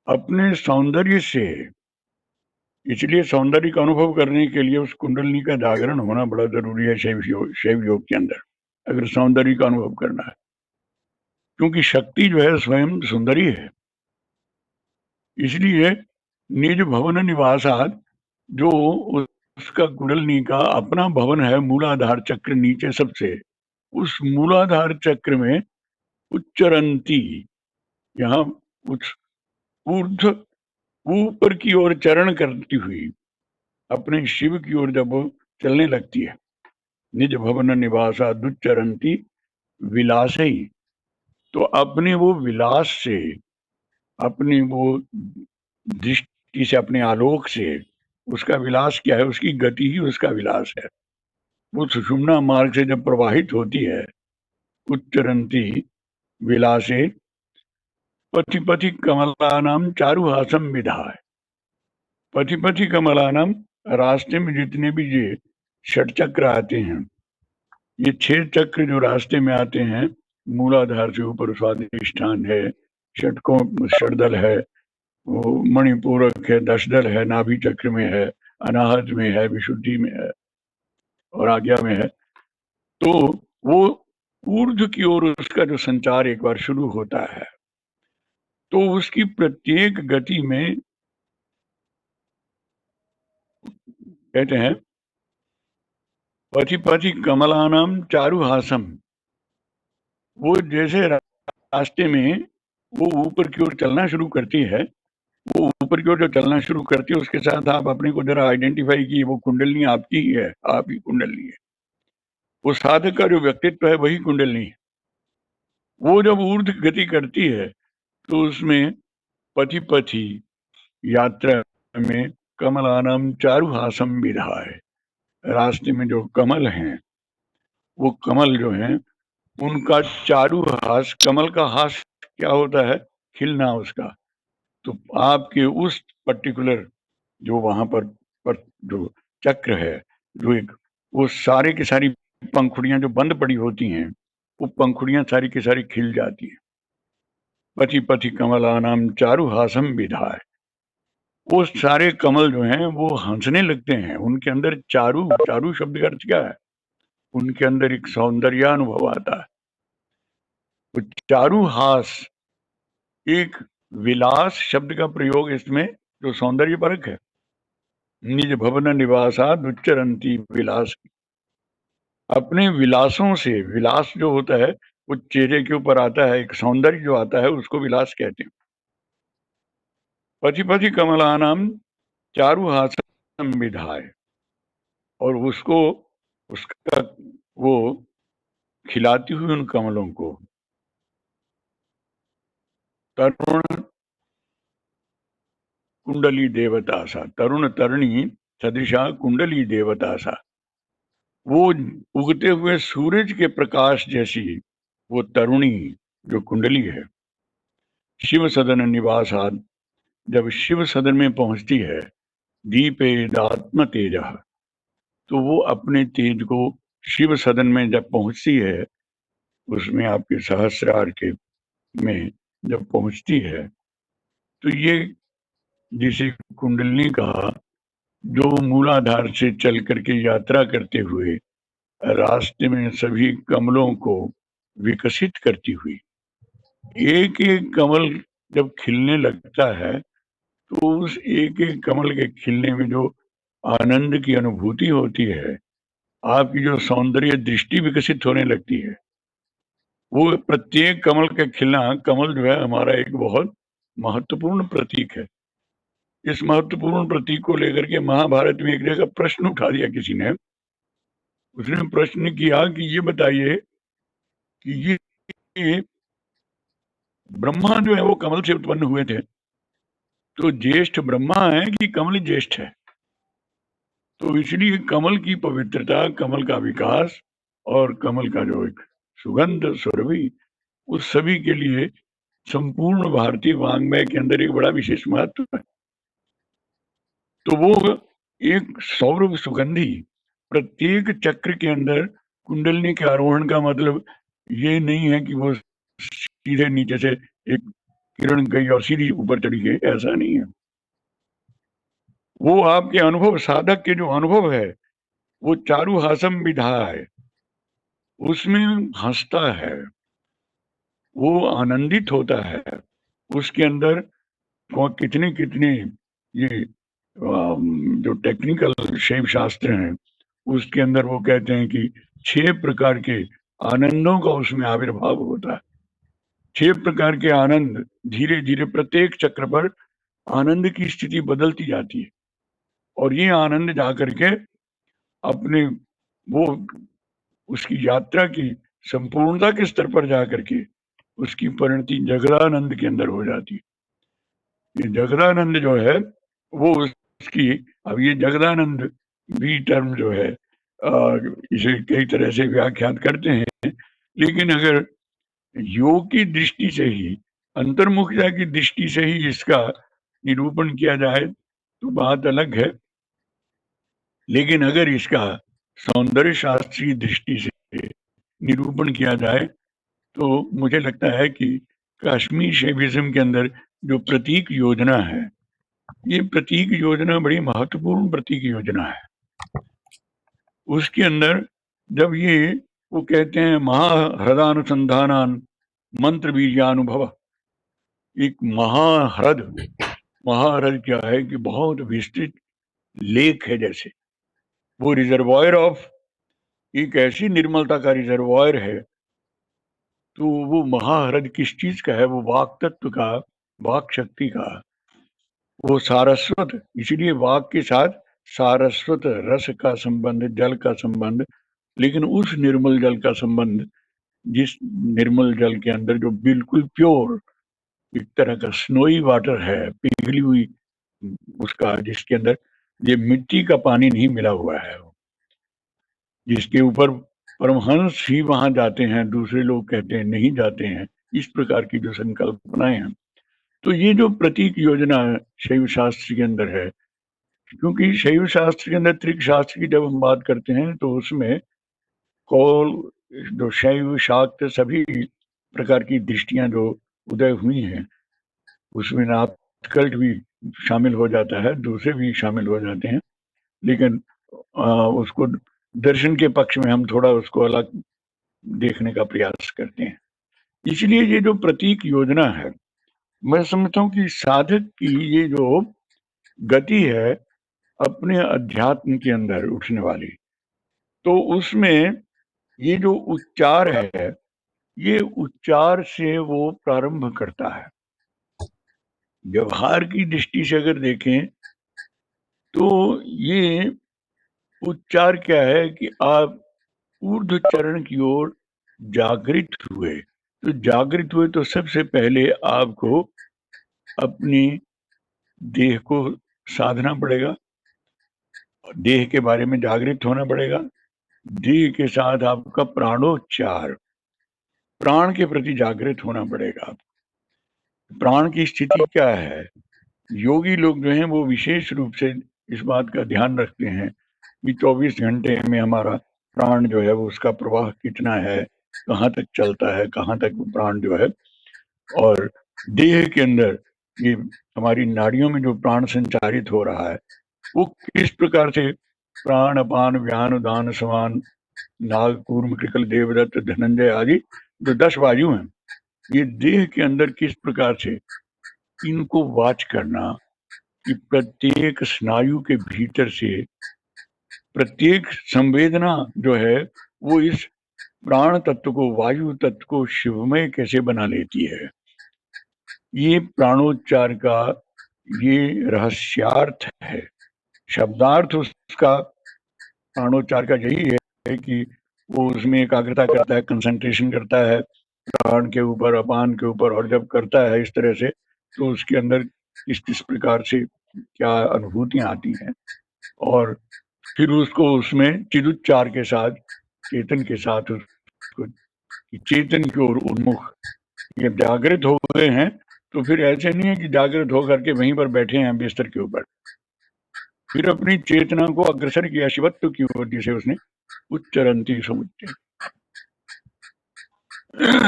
अपने सौंदर्य से, इसलिए सौंदर्य का अनुभव करने के लिए उस कुंडलिनी का जागरण होना बड़ा जरूरी है शैव योग के अंदर, अगर सौंदर्य का अनुभव करना है। क्योंकि शक्ति जो है स्वयं सुंदरी है। इसलिए निज भवन निवासात, जो उसका कुंडलिनी का अपना भवन है, मूलाधार चक्र नीचे सबसे, उस मूलाधार चक्र में उच्चरंती, यहाँ उच्च ऊर्ध्व ऊपर की ओर चरण करती हुई अपने शिव की ओर जब वो चलने लगती है, निज भवन निवासा दुच्चरंती विलासई, तो अपने वो विलास से, अपनी वो दृष्टि से, अपने आलोक से, उसका विलास क्या है? उसकी गति ही उसका विलास है। वो सुषुम्ना मार्ग से जब प्रवाहित होती है, उच्चरंती विलासे पथि पथि कमलानाम चारुहासम विधाय। पथि पथि कमलानाम, रास्ते में जितने भी ये षट चक्र आते हैं, ये 6 चक्र जो रास्ते में आते हैं, मूलाधार से ऊपर स्वादिष्ठान है, षटकों षटदल है, वो मणिपूरक है, दशदल है, नाभि चक्र में है, अनाहत में है, विशुद्धि में है और आज्ञा में है। तो वो ऊर्ध्व की ओर उसका जो संचार एक बार शुरू होता है, तो उसकी प्रत्येक गति में कहते हैं पथि पथि कमलानाम चारुहासम, वो जैसे रास्ते में वो ऊपर की ओर चलना शुरू करती है, वो ऊपर की ओर जो चलना शुरू करती है, उसके साथ आप अपने को जरा आइडेंटिफाई की, वो कुंडलनी आपकी ही है, आप ही कुंडलनी है। वो साधक का जो व्यक्तित्व है वही कुंडलनी है। वो जब ऊर्ध्व गति करती है, तो उसमें पथि पथि यात्रा में कमलानाम चारुहासम विधाय, रास्ते में जो कमल हैं, वो कमल जो हैं उनका चारु हास, कमल का हास क्या होता है? खिलना उसका। तो आपके उस पर्टिकुलर जो वहां पर जो चक्र है, जो एक, वो सारे की सारी पंखुड़ियां जो बंद पड़ी होती हैं, वो पंखुड़ियां सारी की सारी खिल जाती हैं। पथि पथि कमलानाम चारु हासम विधाय, वो सारे कमल जो हैं वो हंसने लगते हैं। उनके अंदर चारु, चारु शब्द का अर्थ क्या है? उनके अंदर एक सौंदर्यानुभव आता है। तो चारु हास, एक विलास शब्द का प्रयोग इसमें जो सौंदर्य परक है। निज भवन निवासा दुच्चरंती विलास, अपने विलासों से, विलास जो होता है वो चेहरे के ऊपर आता है, एक सौंदर्य जो आता है उसको विलास कहते हैं। पथि पथि कमलानाम चारुहासम विधाय, और उसको, उसका वो खिलाती हुई उन कमलों को, तरुण कुंडली देवता सा, तरुण तरुणी सदृशा कुंडली देवता सा, वो उगते हुए सूरज के प्रकाश जैसी वो तरुणी जो कुंडली है। शिव सदन निवासाद, जब शिव सदन में पहुंचती है, दीपेदात्म तेज, तो वो अपने तेज को शिव सदन में जब पहुंचती है, उसमें आपके सहस्रार के में जब पहुंचती है, तो ये जिसे कुंडलिनी कहा, जो मूलाधार से चल करके यात्रा करते हुए रास्ते में सभी कमलों को विकसित करती हुई, एक एक कमल जब खिलने लगता है, तो उस एक एक कमल के खिलने में जो आनंद की अनुभूति होती है, आपकी जो सौंदर्य दृष्टि विकसित होने लगती है, वो प्रत्येक कमल का खिलना, कमल जो है हमारा एक बहुत महत्वपूर्ण प्रतीक है। इस महत्वपूर्ण प्रतीक को लेकर के महाभारत में एक जगह प्रश्न उठा दिया किसी ने। उसने प्रश्न किया कि ये बताइए कि ये ब्रह्मा जो है वो कमल से उत्पन्न हुए थे, तो ज्येष्ठ ब्रह्मा है कि कमल ज्येष्ठ है? तो इसलिए कमल की पवित्रता, कमल का विकास और कमल का जो एक सुगंध सुरभि, उस सभी के लिए संपूर्ण भारतीय वाङ्मय के अंदर एक बड़ा विशेष महत्व है। तो वो एक सौरभ सुगंधी, प्रत्येक चक्र के अंदर कुंडलनी के आरोहण का मतलब ये नहीं है कि वो सीधे नीचे से एक किरण गई और सीधी ऊपर चढ़ी गई, ऐसा नहीं है। वो आपके अनुभव, साधक के जो अनुभव है, वो चारु हासम विधा है, उसमें हंसता है, वो आनंदित होता है। उसके अंदर कितने कितने ये जो टेक्निकल शैव शास्त्र हैं, उसके अंदर वो कहते हैं कि 6 प्रकार के आनंदों का उसमें आविर्भाव होता है। 6 प्रकार के आनंद धीरे धीरे प्रत्येक चक्र पर आनंद की स्थिति बदलती जाती है, और ये आनंद जाकर के अपने वो उसकी यात्रा की संपूर्णता के स्तर पर जाकर के उसकी परिणति जगदानंद के अंदर हो जाती है। ये जगदानंद जो है वो उसकी, अब ये जगदानंद भी टर्म जो है इसे कई तरह से व्याख्यात करते हैं, लेकिन अगर योग की दृष्टि से ही, अंतर्मुखता की दृष्टि से ही इसका निरूपण किया जाए तो बात अलग है, लेकिन अगर इसका सौंदर्य शास्त्रीय दृष्टि से निरूपण किया जाए तो मुझे लगता है कि कश्मीर शैविज्म के अंदर जो प्रतीक योजना है, ये प्रतीक योजना बड़ी महत्वपूर्ण प्रतीक योजना है। उसके अंदर जब ये वो कहते हैं महाह्रदानुसंधानान मंत्र बीजानुभव, एक महाह्रद क्या है कि बहुत विस्तृत लेक है, जैसे वो रिजर्वायर ऑफ, एक ऐसी निर्मलता का रिजर्वायर है। तो वो महाह्रद किस चीज का है? वो वाक तत्व का, वाक शक्ति का, वो सारस्वत, इसलिए वाक के साथ सारस्वत रस का संबंध, जल का संबंध, लेकिन उस निर्मल जल का संबंध जिस निर्मल जल के अंदर जो बिल्कुल प्योर एक तरह का स्नोई वाटर है, पिघली हुई उसका, जिसके अंदर ये मिट्टी का पानी नहीं मिला हुआ है, जिसके ऊपर परमहंस ही वहां जाते हैं, दूसरे लोग कहते हैं नहीं जाते हैं, इस प्रकार की जो संकल्पनाएं हैं। तो ये जो प्रतीक योजना शैव शास्त्र के अंदर है, क्योंकि शैव शास्त्र के अंदर त्रिक शास्त्र की जब हम बात करते हैं तो उसमें कौल, जो शैव शाक्त सभी प्रकार की दृष्टियां जो उदय हुई हैं, उसमें नाथ कल्ट भी शामिल हो जाता है, दूसरे भी शामिल हो जाते हैं, लेकिन उसको दर्शन के पक्ष में हम थोड़ा उसको अलग देखने का प्रयास करते हैं। इसलिए ये जो प्रतीक योजना है, मैं समझता हूँ कि साधक की ये जो गति है अपने अध्यात्म के अंदर उठने वाली, तो उसमें ये जो उच्चार है, ये उच्चार से वो प्रारंभ करता है। व्यवहार की दृष्टि से अगर देखें तो ये उच्चार क्या है कि आप ऊर्ध्व चरण की ओर जागृत हुए, तो जागृत हुए तो सबसे पहले आपको अपनी देह को साधना पड़ेगा, देह के बारे में जागृत होना पड़ेगा। देह के साथ आपका प्राणोच्चार, प्राण के प्रति जागृत होना पड़ेगा। प्राण की स्थिति क्या है? योगी लोग जो हैं वो विशेष रूप से इस बात का ध्यान रखते हैं कि 24 घंटे में हमारा प्राण जो है वो उसका प्रवाह कितना है, कहाँ तक चलता है, कहाँ तक प्राण जो है, और देह के अंदर ये हमारी नाड़ियों में जो प्राण संचारित हो रहा है वो किस प्रकार से प्राण अपान व्यान उदान समान नाग कूर्म कृकल देवदत्त धनंजय आदि जो 10 वायु हैं, ये देह के अंदर किस प्रकार से इनको वाच करना कि प्रत्येक स्नायु के भीतर से प्रत्येक संवेदना जो है वो इस प्राण तत्व को, वायु तत्व को शिवमय कैसे बना लेती है। ये प्राणोच्चार का ये रहस्यार्थ है। शब्दार्थ उसका प्राणोच्चार का यही है कि वो उसमें एकाग्रता करता है, कंसंट्रेशन करता है प्राण के ऊपर, अपान के ऊपर, और जब करता है इस तरह से तो उसके अंदर किस किस प्रकार से क्या अनुभूतियां आती हैं, और फिर उसको उसमें चिदुच्चार के साथ, चेतन के साथ उसको चेतन की ओर उन्मुख, ये जागृत हो गए हैं तो फिर ऐसे नहीं है कि जागृत होकर के वहीं पर बैठे हैं बिस्तर के ऊपर, फिर अपनी चेतना को अग्रसर किया शिवत्व की ओर, जिसे उसने उच्चरंती समुच्चय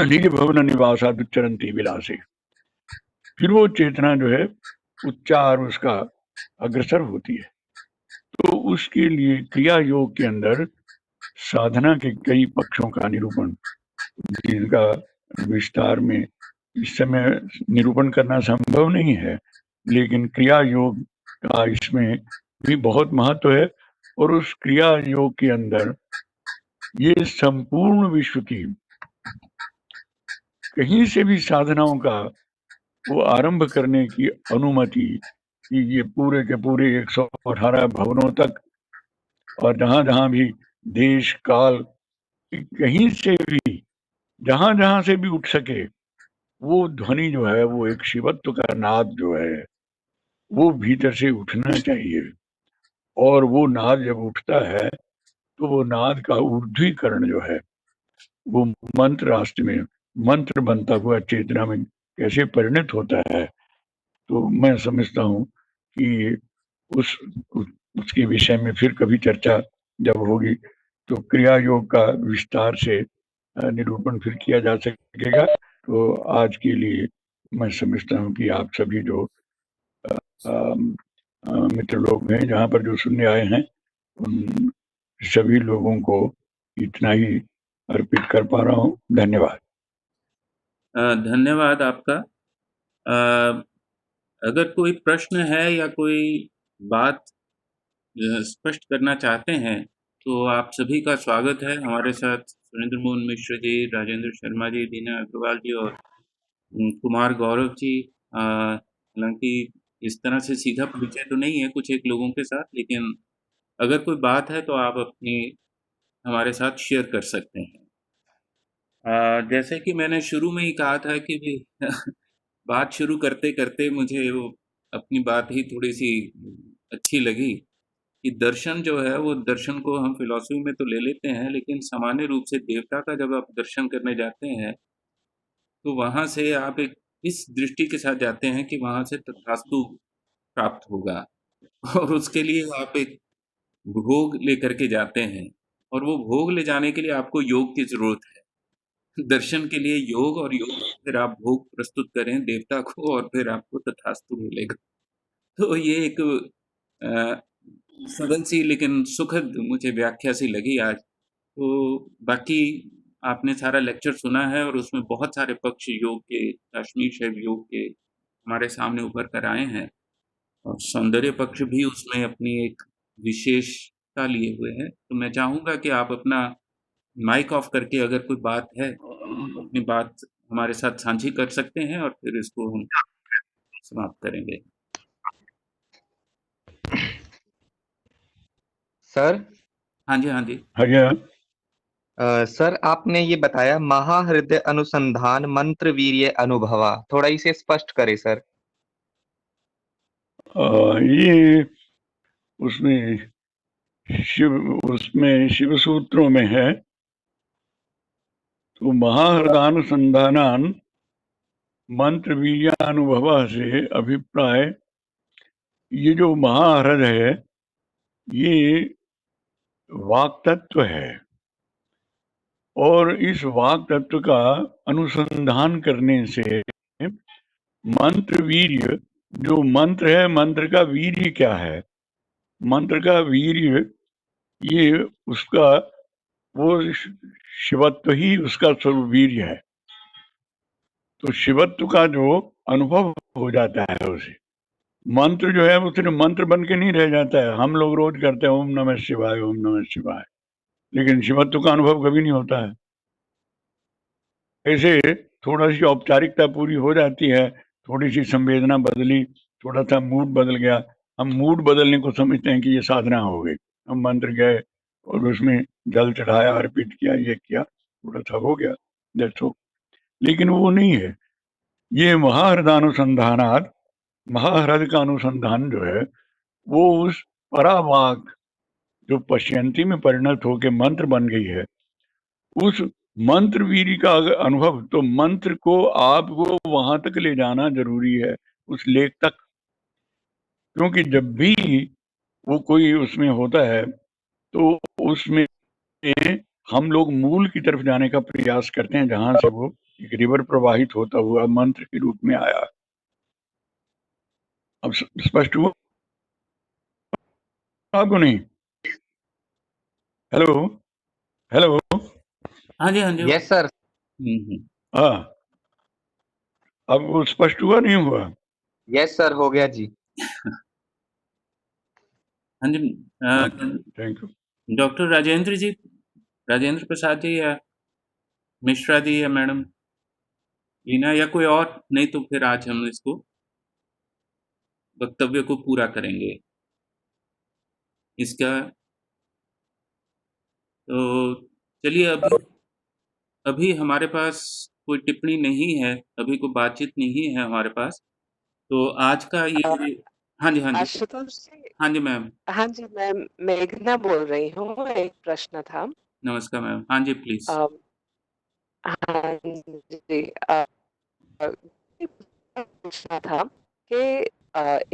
नील भवन निवासाद उच्चरंती विलासे, फिर वो चेतना जो है उच्चार उसका अग्रसर होती है। तो उसके लिए क्रिया योग के अंदर साधना के कई पक्षों का निरूपण, जिनका विस्तार में इस समय निरूपण करना संभव नहीं है, लेकिन क्रिया योग का इसमें भी बहुत महत्व है। और उस क्रिया योग के अंदर ये संपूर्ण विश्व की कहीं से भी साधनाओं का वो आरंभ करने की अनुमति कि ये पूरे के पूरे 118 भवनों तक, और जहां जहां भी देश काल कहीं से भी जहां जहां से भी उठ सके वो ध्वनि जो है, वो एक शिवत्व का नाद जो है वो भीतर से उठना चाहिए। और वो नाद जब उठता है तो वो नाद का ऊर्ध्वीकरण जो है वो मंत्र राष्ट्र में मंत्र बनता हुआ चेतना में कैसे परिणत होता है, तो मैं समझता हूँ कि उस उसके विषय में फिर कभी चर्चा जब होगी तो क्रिया योग का विस्तार से निरूपण फिर किया जा सकेगा। तो आज के लिए मैं समझता हूँ कि आप सभी जो मित्र लोग हैं जहाँ पर जो सुनने आए हैं उन सभी लोगों को इतना ही अर्पित कर पा रहा हूँ। धन्यवाद। धन्यवाद आपका। अगर कोई प्रश्न है या कोई बात स्पष्ट करना चाहते हैं तो आप सभी का स्वागत है। हमारे साथ सुरेंद्र मोहन मिश्र जी, राजेंद्र शर्मा जी, दीना अग्रवाल जी और कुमार गौरव जी। हालांकि इस तरह से सीधा परिचय तो नहीं है कुछ एक लोगों के साथ, लेकिन अगर कोई बात है तो आप अपनी हमारे साथ शेयर कर सकते हैं। जैसे कि मैंने शुरू में ही कहा था कि भी बात शुरू करते करते मुझे वो अपनी बात ही थोड़ी सी अच्छी लगी कि दर्शन जो है वो दर्शन को हम फिलॉसफी में तो ले लेते हैं, लेकिन सामान्य रूप से देवता का जब आप दर्शन करने जाते हैं तो वहां से आप एक इस दृष्टि के साथ जाते हैं कि वहां से तथास्तु प्राप्त होगा और उसके लिए आप एक भोग लेकर के जाते हैं और वो भोग ले जाने के लिए आपको योग की जरूरत है। दर्शन के लिए योग, और योग से फिर आप भोग प्रस्तुत करें देवता को और फिर आपको तथास्तु मिलेगा। तो ये एक अ, सरल सी लेकिन सुखद मुझे व्याख्या सी लगी आज। तो बाकी आपने सारा लेक्चर सुना है और उसमें बहुत सारे पक्ष योग के, काश्मीर शैव योग के हमारे सामने उभर कर आए हैं और सौंदर्य पक्ष भी उसमें अपनी एक विशेषता लिए हुए है। तो मैं चाहूंगा कि आप अपना माइक ऑफ करके अगर कोई बात है तो अपनी बात हमारे साथ साझी कर सकते हैं और फिर इसको हम समाप्त करेंगे। सर। हाँ जी, हाँ जी। हाँ, सर आपने ये बताया महाहृदय अनुसंधान मंत्र वीर्य अनुभवा, थोड़ा इसे स्पष्ट करें सर। ये उसमें शिव सूत्रों में है। तो महाहृदानुसंधानान मंत्र वीर्यानुभव से अभिप्राय, ये जो महाहृद है ये वाक तत्व है और इस वाक तत्व का अनुसंधान करने से मंत्र वीर्य, जो मंत्र है मंत्र का वीर्य क्या है, मंत्र का वीर्य ये उसका वो शिवत्व ही उसका स्वरूप वीर्य है। तो शिवत्व का जो अनुभव हो जाता है उसे, मंत्र जो है वो सिर्फ मंत्र बन के नहीं रह जाता है। हम लोग रोज करते हैं ओम नमः शिवाय ओम नमः शिवाय, लेकिन शिवत्व का अनुभव कभी नहीं होता है। ऐसे थोड़ा सी औपचारिकता पूरी हो जाती है, थोड़ी सी संवेदना बदली, थोड़ा सा मूड बदल गया, हम मूड बदलने को समझते हैं कि ये साधना हो गई। हम मंत्र गए और उसमें जल चढ़ाया, अर्पित किया, ये किया, थोड़ा सा हो गया, दैट्स ऑल। लेकिन वो नहीं है। ये महाहृदानुसंधानात, महाहृद का अनुसंधान जो है वो उस परावाक जो पश्यंती में परिणत होकर मंत्र बन गई है, उस मंत्र वीर्य का अगर अनुभव, तो मंत्र को आपको वहां तक ले जाना जरूरी है, उस लेख तक। क्योंकि जब भी वो कोई उसमें होता है तो उसमें हम लोग मूल की तरफ जाने का प्रयास करते हैं, जहां से वो एक रिवर प्रवाहित होता हुआ मंत्र के रूप में आया। अब स्पष्ट हुआ आपको? नहीं? Hello, hello. हाँ जी, हाँ जी। Yes sir. हाँ, अब वो स्पष्ट हुआ नहीं हुआ? यस सर, हो गया जी। हाँ जी। Thank you. Doctor Rajendra ji, Rajendra Prasad ji या मिश्रा जी या मैडम। लीना या कोई और, नहीं तो फिर आज हम इसको वक्तव्य को पूरा करेंगे इसका। तो चलिए, अभी अभी हमारे पास कोई टिप्पणी नहीं है, अभी कोई बातचीत नहीं है हमारे पास। तो आज का ये हाँ जी, हाँ जी। आशुतोष जी, हाँ जी मैम। हाँ जी, मैं मेघना बोल रही हूँ। एक प्रश्न था। नमस्कार मैम। हाँ जी, प्लीज़। अम, हाँ जी, ये पूछना था कि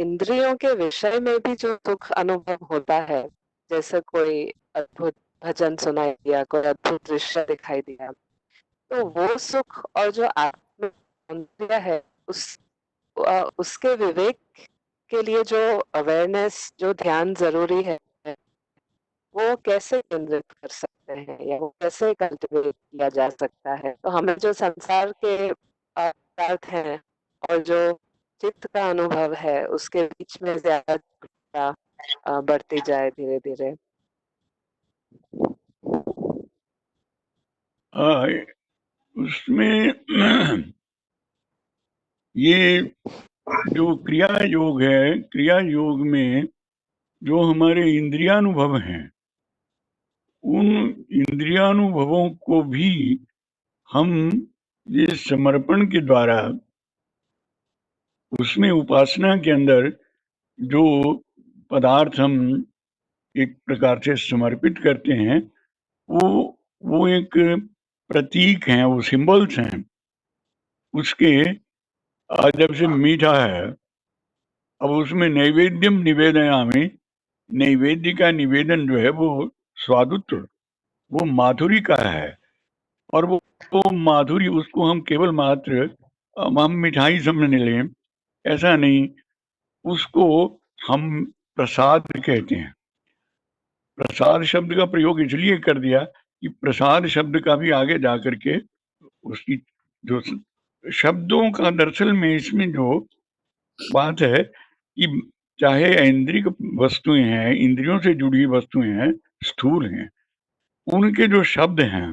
इंद्रियों के विषय में भी जो सुख अनुभव होता है, जैसे कोई अद्भुत भजन सुनाई दिया, कोई अद्भुत दृश्य दिखाई दिया, तो वो सुख और जो आत्म इंद्रिय है, उसके विवेक के लिए जो अवेयरनेस, जो ध्यान जरूरी है, वो कैसे केंद्रित कर सकते हैं या वो कैसे कल्टिवेट किया जा सकता है? तो हमें जो संसार के पदार्थ हैं और जो चित्त का अनुभव है, उसके बीच में ज्यादा जागरूकता बढ़ती जाए धीरे धीरे। हाँ, उसमें ये जो क्रिया योग है, क्रिया योग में जो हमारे इंद्रियानुभव हैं, उन इंद्रियानुभवों को भी हम ये समर्पण के द्वारा, उसमें उपासना के अंदर जो पदार्थ हम एक प्रकार से समर्पित करते हैं, वो वो एक प्रतीक हैं, वो सिंबल्स हैं उसके। जब से मीठा है, अब उसमें नैवेद्यम निवेदयामि, नैवेद्य का निवेदन जो है वो स्वादुत्र, वो माधुरी का है। और वो माधुरी, उसको हम केवल मात्र हम मिठाई समझने लें, ऐसा नहीं। उसको हम प्रसाद कहते हैं। प्रसाद शब्द का प्रयोग इसलिए कर दिया कि प्रसाद शब्द का भी आगे जा करके उसकी जो शब्दों का दरअसल में इसमें जो बात है कि चाहे ऐन्द्रिक वस्तुएं हैं, इंद्रियों से जुड़ी वस्तुएं हैं, स्थूल हैं, उनके जो शब्द हैं,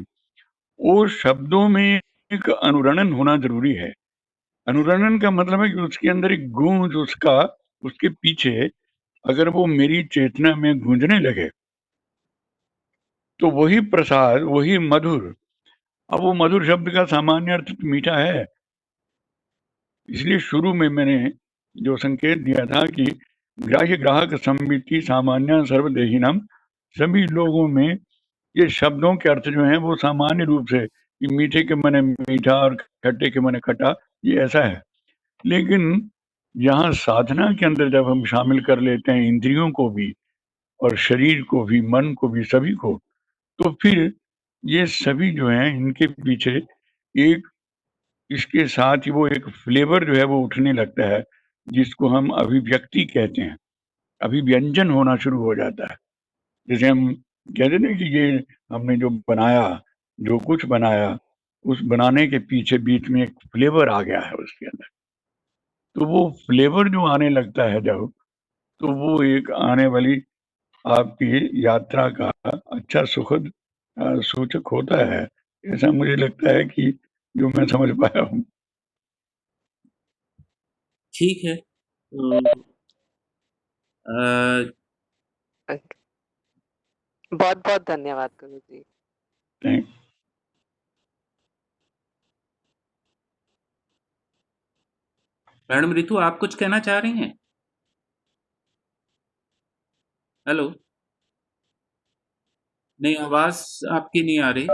वो शब्दों में एक अनुरणन होना जरूरी है। अनुरणन का मतलब है कि उसके अंदर एक गूंज, उसका उसके पीछे अगर वो मेरी चेतना में गूंजने लगे, तो वही प्रसाद, वही मधुर। अब वो मधुर शब्द का सामान्य अर्थ तो मीठा है, इसलिए शुरू में मैंने जो संकेत दिया था कि ग्राह्य ग्राहक संवित्ति सामान्य सर्वदेहिनम, सभी लोगों में ये शब्दों के अर्थ जो हैं वो सामान्य रूप से, कि मीठे के माने मीठा और खट्टे के माने खट्टा, ये ऐसा है। लेकिन यहाँ साधना के अंदर जब हम शामिल कर लेते हैं इंद्रियों को भी और शरीर को भी, मन को भी, सभी को, तो फिर ये सभी जो हैं इनके पीछे एक, इसके साथ ही वो एक फ्लेवर जो है वो उठने लगता है, जिसको हम अभिव्यक्ति कहते हैं। अभिव्यंजन होना शुरू हो जाता है। जैसे हम कहते थे कि ये हमने जो बनाया, जो कुछ बनाया, उस बनाने के पीछे बीच में एक फ्लेवर आ गया है उसके अंदर। तो वो फ्लेवर जो आने लगता है जब, तो वो एक आने वाली आपकी यात्रा का अच्छा सुखद सूचक होता है। ऐसा मुझे लगता है कि जो मैं समझ पाया हूँ। ठीक है। तो बहुत बहुत धन्यवाद गुरु जी। थैंक मैडम रितु, आप कुछ कहना चाह रही हैं? हेलो? नहीं, आवाज़ आपकी नहीं आ रही।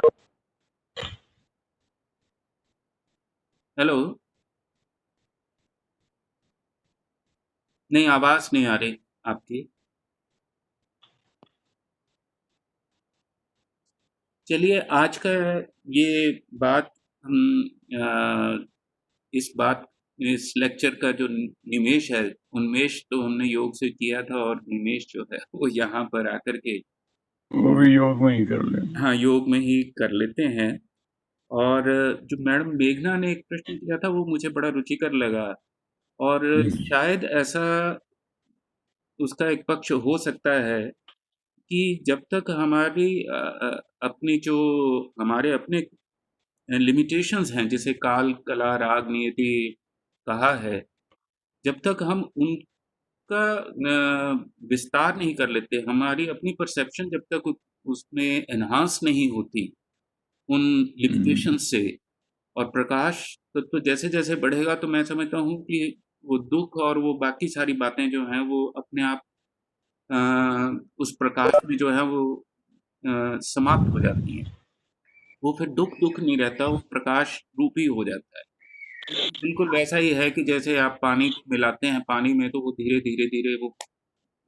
हेलो? नहीं, आवाज़ नहीं आ रही आपकी। चलिए, आज का ये बात हम इस लेक्चर का जो निमेष है, उन्मेष तो हमने योग से किया था, और निमेष जो है वो यहाँ पर आकर के वो भी योग में ही कर लें। हाँ, योग में ही कर लेते हैं। और जो मैडम मेघना ने एक प्रश्न किया था, वो मुझे बड़ा रुचिकर लगा, और शायद ऐसा उसका एक पक्ष हो सकता है कि जब तक हमारी अपनी जो हमारे अपने लिमिटेशंस हैं, जिसे काल, कला, राग, नियति कहा है, जब तक हम उनका विस्तार नहीं कर लेते, हमारी अपनी परसेप्शन जब तक उसमें एनहांस नहीं होती उन लिमिटेशन से, और प्रकाश तत्व जैसे जैसे बढ़ेगा, तो मैं समझता हूँ कि वो दुख और वो बाकी सारी बातें जो हैं वो अपने आप उस प्रकाश में जो है वो समाप्त हो जाती हैं। वो फिर दुख नहीं रहता, वो प्रकाश रूपी हो जाता है। बिल्कुल वैसा ही है कि जैसे आप पानी को मिलाते हैं पानी में, तो वो धीरे धीरे धीरे वो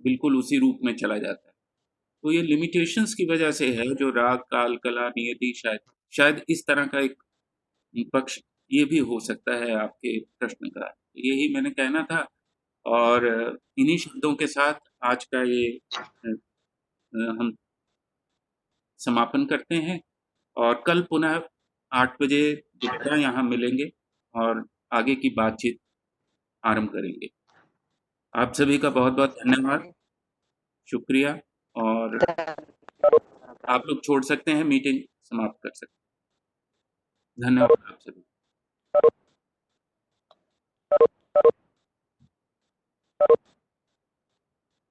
बिल्कुल उसी रूप में चला जाता है। तो ये लिमिटेशंस की वजह से है, जो राग, काल, कला, नियति, शायद इस तरह का एक पक्ष ये भी हो सकता है आपके प्रश्न का। यही मैंने कहना था, और इन्हीं शब्दों के साथ आज का ये हम समापन करते हैं, और कल पुनः 8 बजे दोबारा यहाँ मिलेंगे और आगे की बातचीत आरंभ करेंगे। आप सभी का बहुत-बहुत धन्यवाद, शुक्रिया, और आप लोग छोड़ सकते हैं, मीटिंग समाप्त कर सकते हैं। धन्यवाद आप सभी।